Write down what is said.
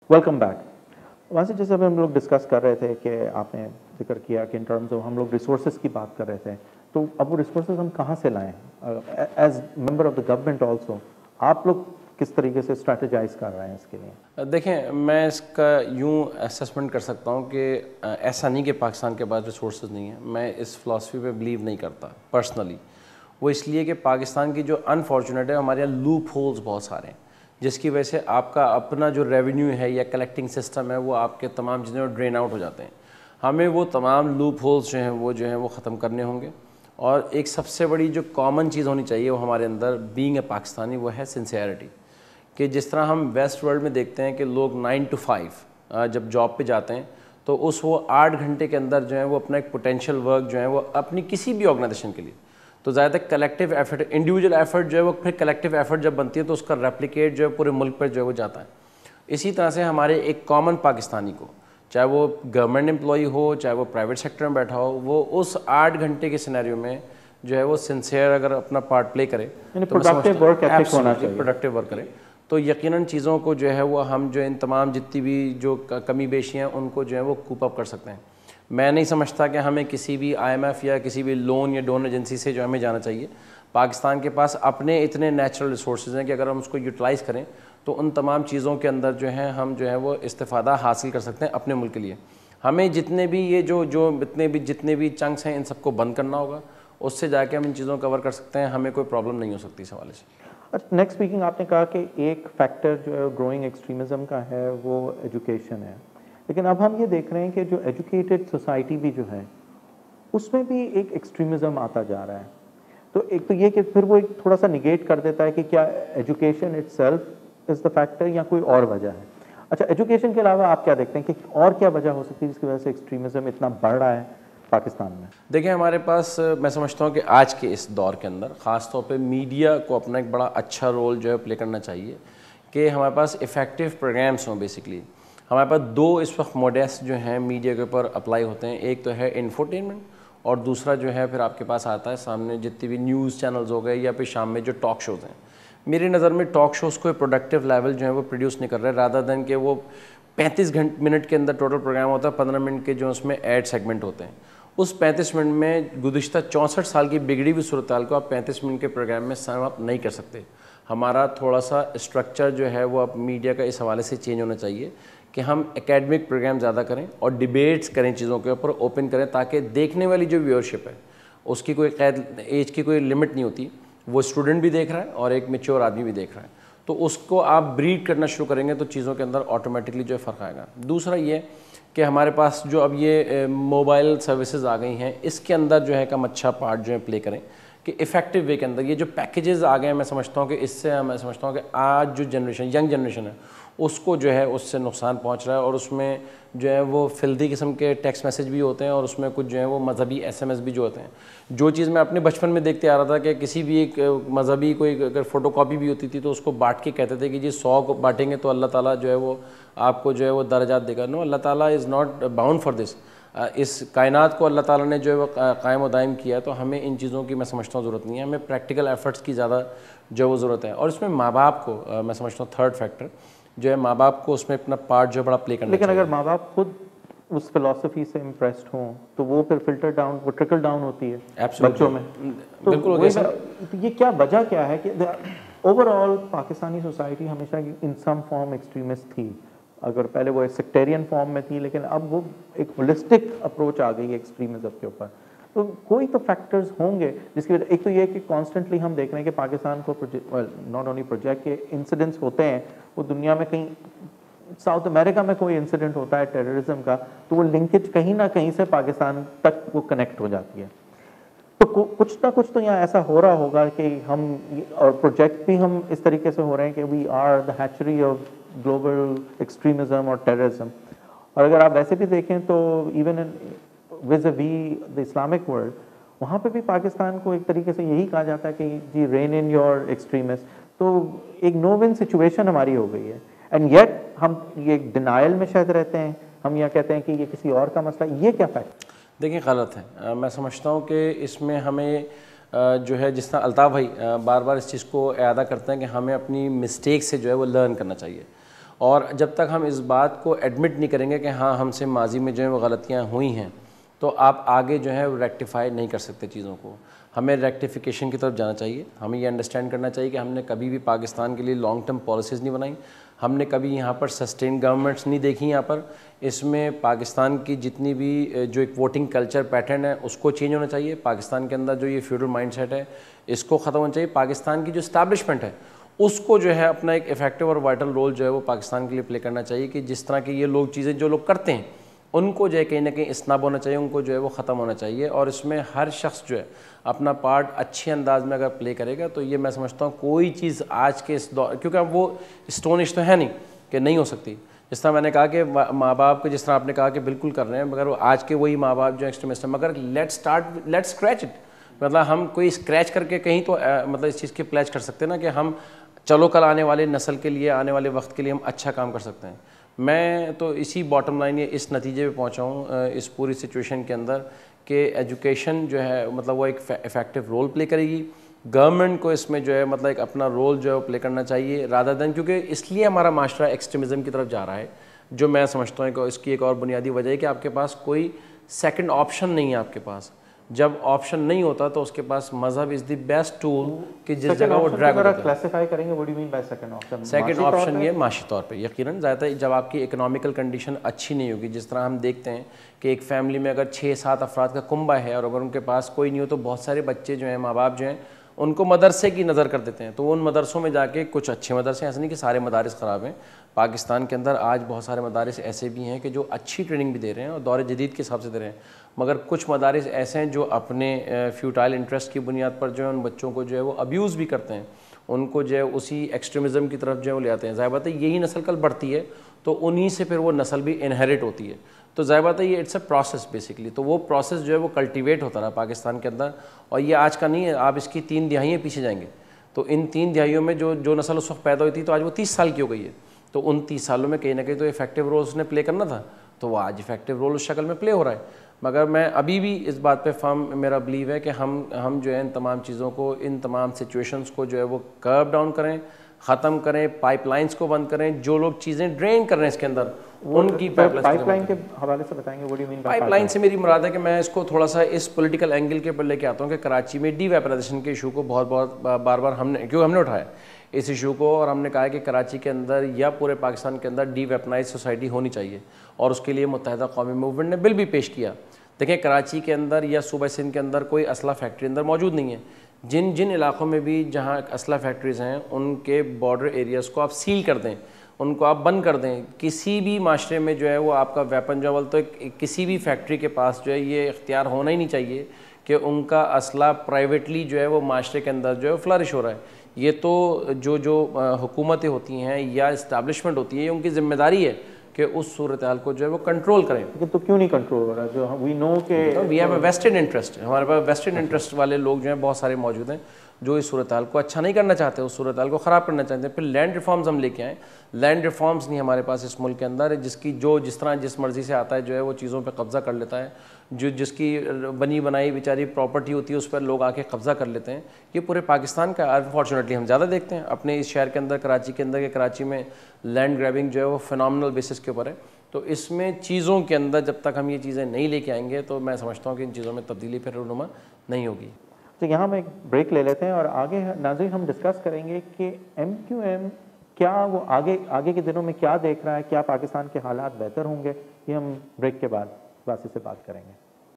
Welcome back. वहाँ से जैसे अभी हम लोग डिस्कस कर रहे थे कि आपने जिक्र किया कि इन टर्म्स ऑफ हम लोग रिसोर्सेज की बात कर रहे थे, तो अब वो रिसोर्सेज हम कहाँ से लाएं? As member of the government also आप लोग किस तरीके से स्ट्रैटेजाइज कर रहे हैं इसके लिए? देखें, मैं इसका यूँ असेसमेंट कर सकता हूँ कि ऐसा नहीं कि पाकिस्तान के पास रिसोर्सेज नहीं है। मैं इस फ़िलासफ़ी पे बिलीव नहीं करता पर्सनली। वो इसलिए कि पाकिस्तान की जो अनफॉर्चुनेट है, हमारे यहाँ लूप होल्स बहुत सारे हैं, जिसकी वजह से आपका अपना जो रेवेन्यू है या कलेक्टिंग सिस्टम है वो आपके तमाम चीज़ें ड्रेन आउट हो जाते हैं। हमें वो तमाम लूप होल्स जो हैं वो ख़त्म करने होंगे। और एक सबसे बड़ी जो कॉमन चीज़ होनी चाहिए वो हमारे अंदर बीइंग ए पाकिस्तानी, वो है सिंसियरिटी। कि जिस तरह हम वेस्ट वर्ल्ड में देखते हैं कि लोग 9 to 5 जब जॉब पे जाते हैं तो उस वो 8 घंटे के अंदर जो है वो अपना एक पोटेंशियल वर्क जो है वो अपनी किसी भी ऑर्गेनाइजेशन के लिए, तो ज़्यादातर कलेक्टिव एफर्ट, इंडिविजुअल एफर्ट जो है वो फिर कलेक्टिव एफर्ट जब बनती है तो उसका रेप्लिकेट जो है पूरे मुल्क पर जो है वो जाता है। इसी तरह से हमारे एक कॉमन पाकिस्तानी को, चाहे वो गवर्नमेंट एम्प्लॉई हो चाहे वो प्राइवेट सेक्टर में बैठा हो, वो उस 8 घंटे के सिनेरियो में जो है वो सिंसियर अगर अपना पार्ट प्ले करे तो प्रोडक्टिव वर्क एथिक होना चाहिए, प्रोडक्टिव वर्क करे, तो यकीनन चीज़ों को जो है वो हम जो इन तमाम जितनी भी जो कमी बेशी हैं उनको जो है वो कूप अप कर सकते हैं। मैं नहीं समझता कि हमें किसी भी IMF या किसी भी लोन या डोनर एजेंसी से जो हमें जाना चाहिए। पाकिस्तान के पास अपने इतने नेचुरल रिसोर्सेज हैं कि अगर हम उसको यूटिलाइज़ करें तो उन तमाम चीज़ों के अंदर जो है हम जो है वो इस्तिफ़ादा हासिल कर सकते हैं अपने मुल्क के लिए। हमें जितने भी ये जितने भी चंक्स हैं इन सबको बंद करना होगा, उससे जाके हम इन चीज़ों को कवर कर सकते हैं। हमें कोई प्रॉब्लम नहीं हो सकती इस हवाले से। नेक्स्ट स्पीकिंग, आपने कहा कि एक फैक्टर जो है ग्रोइंग एक्सट्रीमिज़म का है वो एजुकेशन है, लेकिन अब हम ये देख रहे हैं कि जो एजुकेटेड सोसाइटी भी जो है उसमें भी एक एक्सट्रीमिज़म आता जा रहा है। तो एक तो ये कि फिर वो एक थोड़ा सा निगेट कर देता है कि क्या education itself is the factor या कोई और वजह है। अच्छा, एजुकेशन के अलावा आप क्या देखते हैं कि और क्या वजह हो सकती है जिसकी वजह से एक्सट्रीमिज़म इतना बढ़ रहा है पाकिस्तान में? देखिए, हमारे पास मैं समझता हूँ कि आज के इस दौर के अंदर ख़ास तौर पे मीडिया को अपना एक बड़ा अच्छा रोल जो है प्ले करना चाहिए कि हमारे पास इफ़ेक्टिव प्रोग्राम्स हों। बेसिकली हमारे पास दो इस वक्त मोडेस जो हैं मीडिया के ऊपर अप्लाई होते हैं। एक तो है इंफोटेनमेंट और दूसरा जो है फिर आपके पास आता है सामने जितनी भी न्यूज़ चैनल्स हो गए या फिर शाम में जो टॉक शोज़ हैं। मेरी नज़र में टॉक शोज़ को प्रोडक्टिव लेवल जो है वो प्रोड्यूस नहीं कर रहे, रादर देन कि वो 35 मिनट के अंदर टोटल प्रोग्राम होता है, 15 मिनट के जो उसमें ऐड सेगमेंट होते हैं। उस 35 मिनट में गुज़िश्ता 64 साल की बिगड़ी हुई सूरत हाल को आप 35 मिनट के प्रोग्राम में सम अप नहीं कर सकते। हमारा थोड़ा सा स्ट्रक्चर जो है वो अब मीडिया का इस हवाले से चेंज होना चाहिए कि हम एकेडमिक प्रोग्राम ज़्यादा करें और डिबेट्स करें, चीज़ों के ऊपर ओपन करें, ताकि देखने वाली जो व्यूअरशिप है उसकी कोई कैद एज की कोई लिमिट नहीं होती। वो स्टूडेंट भी देख रहा है और एक मैच्योर आदमी भी देख रहा है, तो उसको आप ब्रीड करना शुरू करेंगे तो चीज़ों के अंदर ऑटोमेटिकली जो है फ़र्क आएगा। दूसरा ये कि हमारे पास जो अब ये मोबाइल सर्विसेज आ गई हैं, इसके अंदर जो है कम अच्छा पार्ट जो है प्ले करें कि इफ़ेक्टिव वे के अंदर ये जो पैकेजेस आ गए हैं, मैं समझता हूँ कि इससे मैं समझता हूँ कि आज जो जनरेशन यंग जनरेशन है उसको जो है उससे नुकसान पहुँच रहा है। और उसमें जो है वो फिल्दी किस्म के टेक्स्ट मैसेज भी होते हैं और उसमें कुछ जो है वो मजहबी SMS भी जो होते हैं। जो चीज़ मैं अपने बचपन में देखते आ रहा था कि किसी भी एक मजहबी कोई अगर फ़ोटो कॉपी भी होती थी तो उसको बांट के कहते थे कि जी 100 को बांटेंगे तो अल्लाह ताला जो है वो आपको जो है वो दर्जात देगा। नो, अल्लाह ताला is not bound for this. इस कायनात को अल्लाह ताला ने जो है वो कायम व दायम किया है, तो हमें इन चीज़ों की मैं समझता हूँ ज़रूरत नहीं है। हमें प्रैक्टिकल एफर्ट्स की ज़्यादा जो है वो ज़रूरत है। और इसमें माँ बाप को मैं समझता हूँ थर्ड फैक्टर जो है, माँ बाप को उसमें अपना पार्ट जो है बड़ा प्ले करना चाहिए। लेकिन अगर माँ बाप खुद उस फिलॉसफी से इम्प्रेस्ड हों तो वो फिर फिल्टर डाउन, वो ट्रिकल डाउन होती है बच्चों में। तो बिल्कुल ये क्या वजह क्या है कि ओवरऑल पाकिस्तानी सोसाइटी हमेशा इन सम फॉर्म एक्सट्रीमिस्ट थी। अगर पहले वो सेक्टेरियन फॉर्म में थी, लेकिन अब वो एक होलिस्टिक अप्रोच आ गई है एक्सट्रीमिज्म के ऊपर। तो कोई तो फैक्टर्स होंगे जिसकी वजह, एक तो ये है कि कॉन्स्टेंटली हम देख रहे हैं कि पाकिस्तान को नॉट ओनली प्रोजेक्ट के इंसिडेंट्स होते हैं, वो दुनिया में कहीं साउथ अमेरिका में कोई इंसिडेंट होता है टेररिज्म का तो वो लिंकेज कहीं ना कहीं से पाकिस्तान तक वो कनेक्ट हो जाती है। तो कुछ ना कुछ तो यहाँ ऐसा हो रहा होगा कि हम, और प्रोजेक्ट भी हम इस तरीके से हो रहे हैं कि we are the hatchery of global extremism और टेररिज्म। और अगर आप वैसे भी देखें तो even vis-a-vis the Islamic world, वहाँ पे भी पाकिस्तान को एक तरीके से यही कहा जाता है कि जी रेन इन योर एक्सट्रीमिस्ट। तो एक नो विन सिचुएशन हमारी हो गई है। एंड येट हम ये डिनाइल में शायद रहते हैं, हम यहाँ कहते हैं कि ये किसी और का मसला। ये क्या फैक्ट? देखिए, गलत है। मैं समझता हूँ कि इसमें हमें जो है, जिस तरह अल्ताफ़ भाई बार बार इस चीज़ को यादा करते हैं कि हमें अपनी मिस्टेक से जो है वो लर्न करना चाहिए। اور جب تک ہم اس بات کو ایڈمٹ نہیں کریں گے کہ ہاں ہم سے ماضی میں جو ہے وہ غلطیاں ہوئی ہیں، تو آپ آگے جو ہے وہ ریکٹیفائی نہیں کر سکتے چیزوں کو. ہمیں ریکٹیفیکیشن کی طرف جانا چاہیے. ہمیں یہ انڈرسٹینڈ کرنا چاہیے کہ ہم نے کبھی بھی پاکستان کے لیے لانگ ٹرم پالیسیز نہیں بنائیں. ہم نے کبھی یہاں پر سسٹین گورنمنٹس نہیں دیکھی. یہاں پر اس میں پاکستان کی جتنی بھی جو ایک ووٹنگ کلچر پیٹرن ہے اس کو چینج ہونا چاہیے. پاکستان کے اندر جو یہ فیوڈل مائنڈ سیٹ ہے اس کو ختم ہونا چاہیے. پاکستان کی جو اسٹیبلشمنٹ ہے اس کو جو ہے اپنا ایک افیکٹو اور وائٹل رول جو ہے وہ پاکستان کے لیے پلے کرنا چاہیے کہ جس طرح کی یہ لوگ چیزیں جو لوگ کرتے ہیں ان کو جو ہے کہیں نہ کہیں اسناب ہونا چاہیے، ان کو جو ہے وہ ختم ہونا چاہیے. اور اس میں ہر شخص جو ہے اپنا پارٹ اچھے انداز میں اگر پلے کرے گا تو یہ میں سمجھتا ہوں کوئی چیز آج کے اس دور، کیونکہ اب وہ اسٹونش تو ہے نہیں کہ نہیں ہو سکتی. جس طرح میں نے کہا کہ ماں باپ کو، جس طرح آپ نے کہا کہ بالکل کر رہے ہیں، مگر آج کے وہی ماں باپ جو ایکسٹریمسٹ ہیں، مگر لیٹ اسکریچ اٹ. مطلب ہم کوئی اسکریچ کر کے کہیں تو مطلب اس چیز کی پلیج کر سکتے ہیں نا کہ ہم چلو کل آنے والے نسل کے لیے، آنے والے وقت کے لیے ہم اچھا کام کر سکتے ہیں. میں تو اسی باٹم لائن یا اس نتیجے پہ پہنچا ہوں اس پوری سچویشن کے اندر کہ ایجوکیشن جو ہے مطلب وہ ایک افیکٹو رول پلے کرے گی. گورنمنٹ کو اس میں جو ہے مطلب ایک اپنا رول جو ہے وہ پلے کرنا چاہیے رادر دین، کیونکہ اس لیے ہمارا معاشرہ ایکسٹریمزم کی طرف جا رہا ہے. جو میں سمجھتا ہوں کہ اس کی ایک اور بنیادی وجہ ہے کہ آپ کے پاس کوئی سیکنڈ آپشن نہیں ہے. آپ کے پاس جب آپشن نہیں ہوتا تو اس کے پاس مذہب از دی بیسٹ ٹول کہ جس جگہ وہ ڈریگ ہوتا ہے. کلاسیفائی کریں گے what do you mean by second option؟ Second option یہ معاشی طور پہ یقیناً زیادہ جب آپ کی اکنامیکل کنڈیشن اچھی نہیں ہوگی. جس طرح ہم دیکھتے ہیں کہ ایک فیملی میں اگر 6-7 افراد کا کنبہ ہے اور اگر ان کے پاس کوئی نہیں ہو تو بہت سارے بچے جو ہیں، ماں باپ جو ہیں، ان کو مدرسے کی نظر کر دیتے ہیں. تو ان مدرسوں میں جا کے کچھ اچھے مدرسے، ایسا نہیں کہ سارے مدارس خراب ہیں. پاکستان کے اندر آج بہت سارے مدارس ایسے بھی ہیں کہ جو اچھی ٹریننگ بھی دے رہے ہیں اور دور جدید کے حساب سے دے رہے ہیں، مگر کچھ مدارس ایسے ہیں جو اپنے فیوٹائل انٹرسٹ کی بنیاد پر جو ہے ان بچوں کو جو ہے وہ ابیوز بھی کرتے ہیں، ان کو جو ہے اسی ایکسٹریمزم کی طرف جو ہے وہ لے آتے ہیں. ظاہر بات ہے یہی نسل کل بڑھتی ہے تو انہی سے پھر وہ نسل بھی انہیریٹ ہوتی ہے. تو ظاہر بات ہے یہ اٹس اے پروسیس بیسکلی. تو وہ پروسیس جو ہے وہ کلٹیویٹ ہوتا رہا پاکستان کے اندر، اور یہ آج کا نہیں ہے. آپ اس کی 3 دہائیاں پیچھے جائیں گے تو ان 3 دہائیوں میں جو نسل اس وقت پیدا ہوئی تھی تو آج وہ 30 سال کی ہو گئی ہے. تو ان 30 سالوں میں کہیں نہ کہیں تو افیکٹو رول اس نے پلے کرنا تھا، تو وہ آج افیکٹو رول اس شکل میں پلے ہو رہا ہے. مگر میں ابھی بھی اس بات پہ فرم میرا بلیو ہے کہ ہم جو ہے ان تمام چیزوں کو، ان تمام سچویشنز کو جو ہے وہ کرب ڈاؤن کریں، ختم کریں، پائپ لائنز کو بند کریں. جو لوگ چیزیں ڈرین کر رہے ہیں اس کے اندر ان کی پائپ لائن کے حوالے سے بتائیں گے what do you mean by pipe line سے میری مراد ہے کہ میں اس کو تھوڑا سا اس پولیٹیکل اینگل کے اوپر لے کے آتا ہوں کہ کراچی میں ڈی ویپنائزیشن کے ایشو کو بہت بار ہم نے اٹھایا اس ایشو کو، اور ہم نے کہا کہ کراچی کے اندر یا پورے پاکستان کے اندر ڈی ویپنائز سوسائٹی ہونی چاہیے، اور اس کے لیے متحدہ قومی موومنٹ نے بل بھی پیش کیا. دیکھیں کراچی کے اندر یا صوبہ سندھ کے اندر کوئی اسلحہ فیکٹری اندر موجود نہیں ہے. جن علاقوں میں بھی جہاں اسلحہ فیکٹریز ہیں ان کے بارڈر ایریاز کو آپ سیل کر دیں، ان کو آپ بند کر دیں. کسی بھی معاشرے میں جو ہے وہ آپ کا ویپن جو تو کسی بھی فیکٹری کے پاس جو ہے یہ اختیار ہونا ہی نہیں چاہیے کہ ان کا اسلحہ پرائیویٹلی جو ہے وہ معاشرے کے اندر جو ہے فلرش ہو رہا ہے. یہ تو جو حکومتیں ہوتی ہیں یا اسٹیبلشمنٹ ہوتی ہے یہ ان کی ذمہ داری ہے کہ اس صورتحال کو جو ہے وہ کنٹرول کریں. تو کیوں نہیں کنٹرول ہو رہا؟ جو وی نو کہ we have a vested interest, ہمارے پاس ویسٹڈ انٹرسٹ والے لوگ جو ہیں بہت سارے موجود ہیں جو اس صورتحال کو اچھا نہیں کرنا چاہتے، اس صورتحال کو خراب کرنا چاہتے ہیں. پھر لینڈ ریفارمز ہم لے کے آئیں. لینڈ ریفارمز نہیں ہمارے پاس اس ملک کے اندر، جس طرح جس مرضی سے آتا ہے جو ہے وہ چیزوں پہ قبضہ کر لیتا ہے. جس کی بنی بنائی بیچاری پراپرٹی ہوتی ہے اس پر لوگ آ کے قبضہ کر لیتے ہیں. یہ پورے پاکستان کا انفارچونیٹلی ہم زیادہ دیکھتے ہیں اپنے اس شہر کے اندر، کراچی کے اندر، کہ کراچی میں لینڈ گریبنگ جو ہے وہ فینامنل بیسس کے اوپر ہے. تو اس میں چیزوں کے اندر جب تک ہم یہ چیزیں نہیں لے کے آئیں گے تو میں سمجھتا ہوں کہ ان چیزوں میں تبدیلی پھر رونما نہیں ہوگی. تو یہاں میں ایک بریک لے لیتے ہیں اور آگے ناظرین ہم ڈسکس کریں گے کہ MQM کیا وہ آگے کے دنوں میں کیا دیکھ رہا ہے، کیا پاکستان کے حالات بہتر ہوں گے. یہ ہم بریک کے بعد واسی سے بات کریں گے.